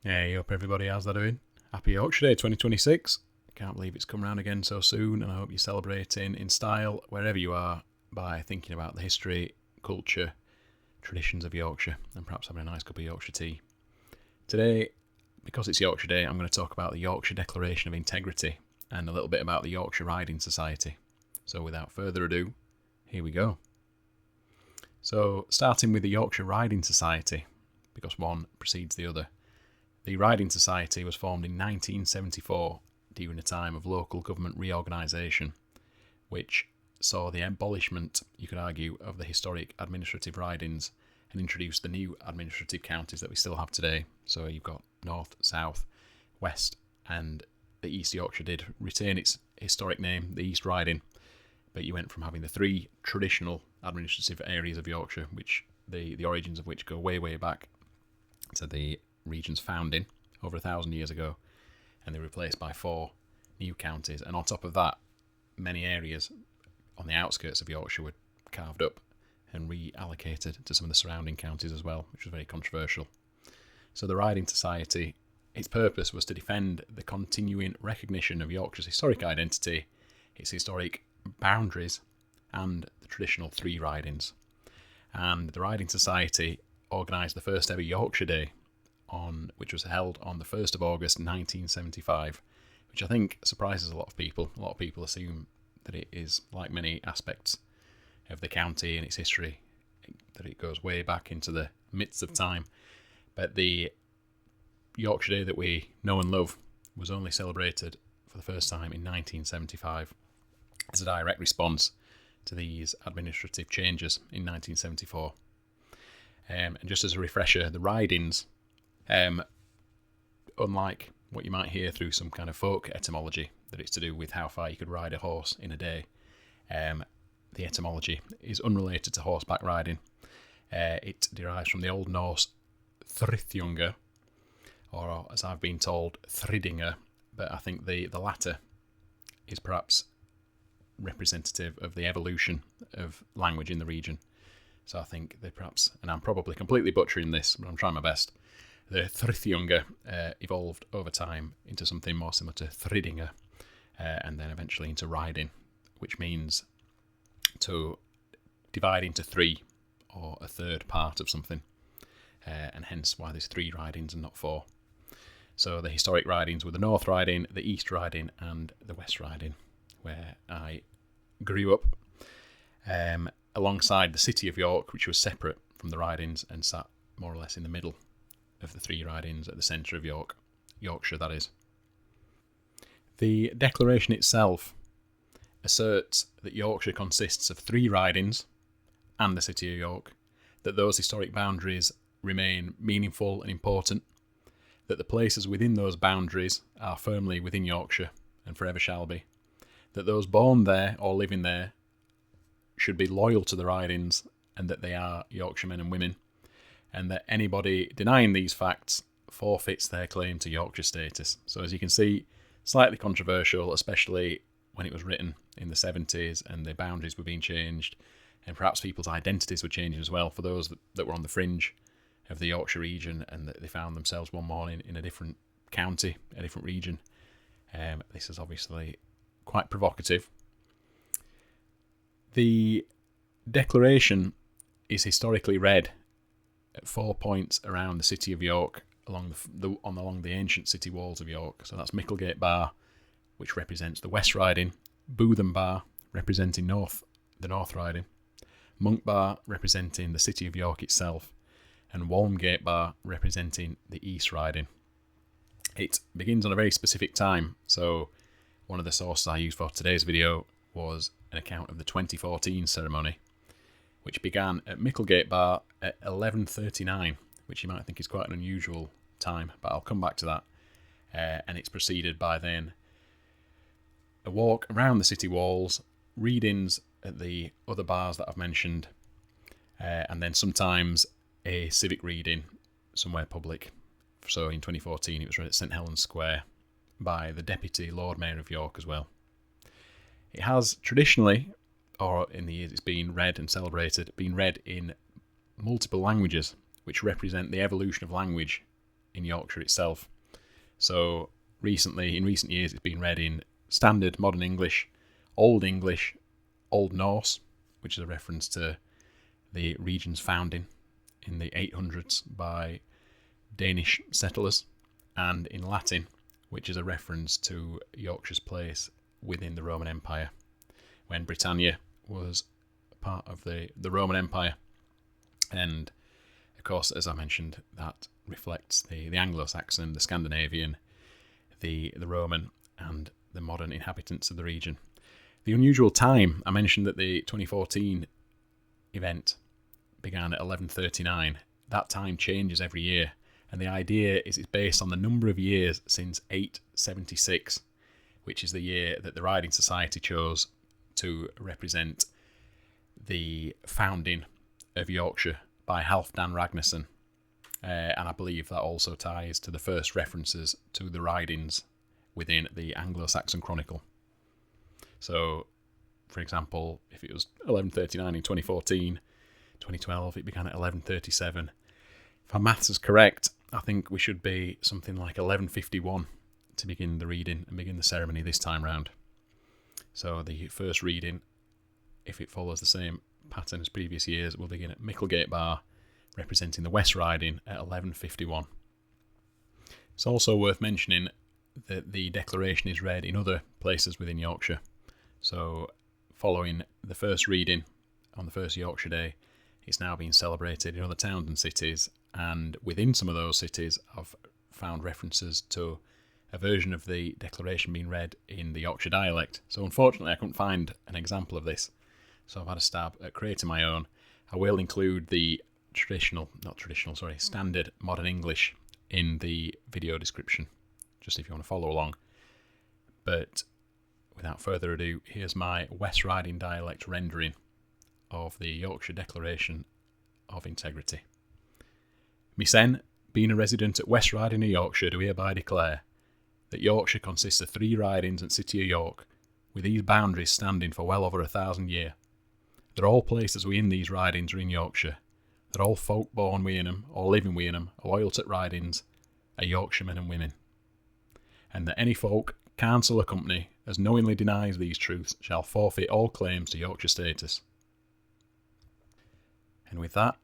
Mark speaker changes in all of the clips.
Speaker 1: Hey, hope everybody, how's that doing? Happy Yorkshire Day 2026. Can't believe it's come round again so soon, and I hope you're celebrating in style wherever you are by thinking about the history, culture, traditions of Yorkshire, and perhaps having a nice cup of Yorkshire tea. Today, because it's Yorkshire Day, I'm going to talk about the Yorkshire Declaration of Integrity and a little bit about the Yorkshire Ridings Society. So without further ado, here we go. So starting with the Yorkshire Ridings Society, because one precedes the other. The Riding Society was formed in 1974 during a time of local government reorganisation, which saw the abolishment, you could argue, of the historic administrative ridings and introduced the new administrative counties that we still have today. So you've got North, South, West, and the East Yorkshire did retain its historic name, the East Riding, but you went from having the three traditional administrative areas of Yorkshire, which the origins of which go way, way back to the region's founding over 1,000 years ago, and they were replaced by four new counties. And on top of that, many areas on the outskirts of Yorkshire were carved up and reallocated to some of the surrounding counties as well, which was very controversial. So the Riding Society, its purpose was to defend the continuing recognition of Yorkshire's historic identity, its historic boundaries, and the traditional three ridings. And the Riding Society organised the first ever Yorkshire Day, which was held on the 1st of August 1975, which I think surprises a lot of people. A lot of people assume that it is, like many aspects of the county and its history, that it goes way back into the midst of time. But the Yorkshire Day that we know and love was only celebrated for the first time in 1975 as a direct response to these administrative changes in 1974. And just as a refresher, the ridings, unlike what you might hear through some kind of folk etymology, that it's to do with how far you could ride a horse in a day, the etymology is unrelated to horseback riding. It derives from the Old Norse "þrithjunga," or as I've been told, "thridinger," but I think the latter is perhaps representative of the evolution of language in the region. So I think they perhaps, and I'm probably completely butchering this, but I'm trying my best, the "þrithjunga" evolved over time into something more similar to "thridinger," and then eventually into riding, which means to divide into three, or a third part of something, and hence why there's three ridings and not four. So the historic ridings were the North Riding, the East Riding, and the West Riding, where I grew up, alongside the city of York, which was separate from the ridings and sat more or less in the middle of the three ridings at the centre of Yorkshire, that is. The declaration itself asserts that Yorkshire consists of three ridings and the city of York, that those historic boundaries remain meaningful and important, that the places within those boundaries are firmly within Yorkshire and forever shall be, that those born there or living there should be loyal to the ridings and that they are Yorkshiremen and women, and that anybody denying these facts forfeits their claim to Yorkshire status. So as you can see, slightly controversial, especially when it was written in the 70s and the boundaries were being changed, and perhaps people's identities were changing as well for those that were on the fringe of the Yorkshire region and that they found themselves one morning in a different county, a different region. This is obviously quite provocative. The declaration is historically read at 4 points around the city of York along the ancient city walls of York. So that's Micklegate Bar, which represents the West Riding, Bootham Bar, representing the North Riding, Monk Bar, representing the city of York itself, and Walmgate Bar, representing the East Riding. It begins on a very specific time, so one of the sources I used for today's video was an account of the 2014 ceremony, which began at Micklegate Bar at 11:39, which you might think is quite an unusual time, but I'll come back to that. And it's preceded by then a walk around the city walls, readings at the other bars that I've mentioned, and then sometimes a civic reading somewhere public. So in 2014 it was read at St Helens Square by the Deputy Lord Mayor of York as well. It has traditionally, or in the years it's been read and celebrated, been read in multiple languages, which represent the evolution of language in Yorkshire itself. So in recent years, it's been read in Standard Modern English, Old Norse, which is a reference to the region's founding in the 800s by Danish settlers, and in Latin, which is a reference to Yorkshire's place within the Roman Empire, when Britannia was part of the Roman Empire. And of course, as I mentioned, that reflects the Anglo-Saxon, the Scandinavian, the Roman, and the modern inhabitants of the region. The unusual time, I mentioned that the 2014 event began at 1139. That time changes every year, and the idea is it's based on the number of years since 876, which is the year that the Riding Society chose to represent the founding of Yorkshire by Halfdan Ragnarsson. And I believe that also ties to the first references to the ridings within the Anglo-Saxon Chronicle. So, for example, if it was 1139 in 2014, 2012 it began at 1137. If our maths is correct, I think we should be something like 1151 to begin the reading and begin the ceremony this time round. So the first reading, if it follows the same pattern as previous years, will begin at Micklegate Bar, representing the West Riding at 11:51. It's also worth mentioning that the declaration is read in other places within Yorkshire. So following the first reading on the first Yorkshire Day, it's now being celebrated in other towns and cities, and within some of those cities I've found references to a version of the declaration being read in the Yorkshire dialect. So unfortunately I couldn't find an example of this, so I've had a stab at creating my own. I will include the standard modern English in the video description, just if you want to follow along. But without further ado, here's my West Riding dialect rendering of the Yorkshire Declaration of Integrity. Mysen, being a resident at West Riding of Yorkshire, do hereby declare that Yorkshire consists of 3 ridings and City of York, with these boundaries standing for well over 1,000 years. That all places within these ridings are in Yorkshire, that all folk born within them, or living within them, are loyal to ridings, are Yorkshiremen and women, and that any folk, council or company, as knowingly denies these truths, shall forfeit all claims to Yorkshire status. And with that,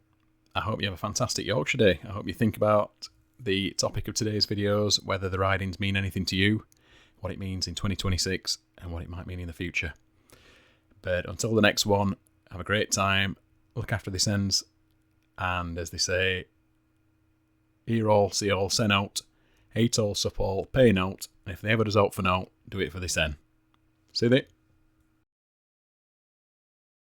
Speaker 1: I hope you have a fantastic Yorkshire Day. I hope you think about the topic of today's videos, whether the ridings mean anything to you, what it means in 2026, and what it might mean in the future. But until the next one, have a great time, look after this ends, and as they say, hear all, see all, send out, hate all, sup all, pay out, and if they ever does out for now, do it for this end. Sithee.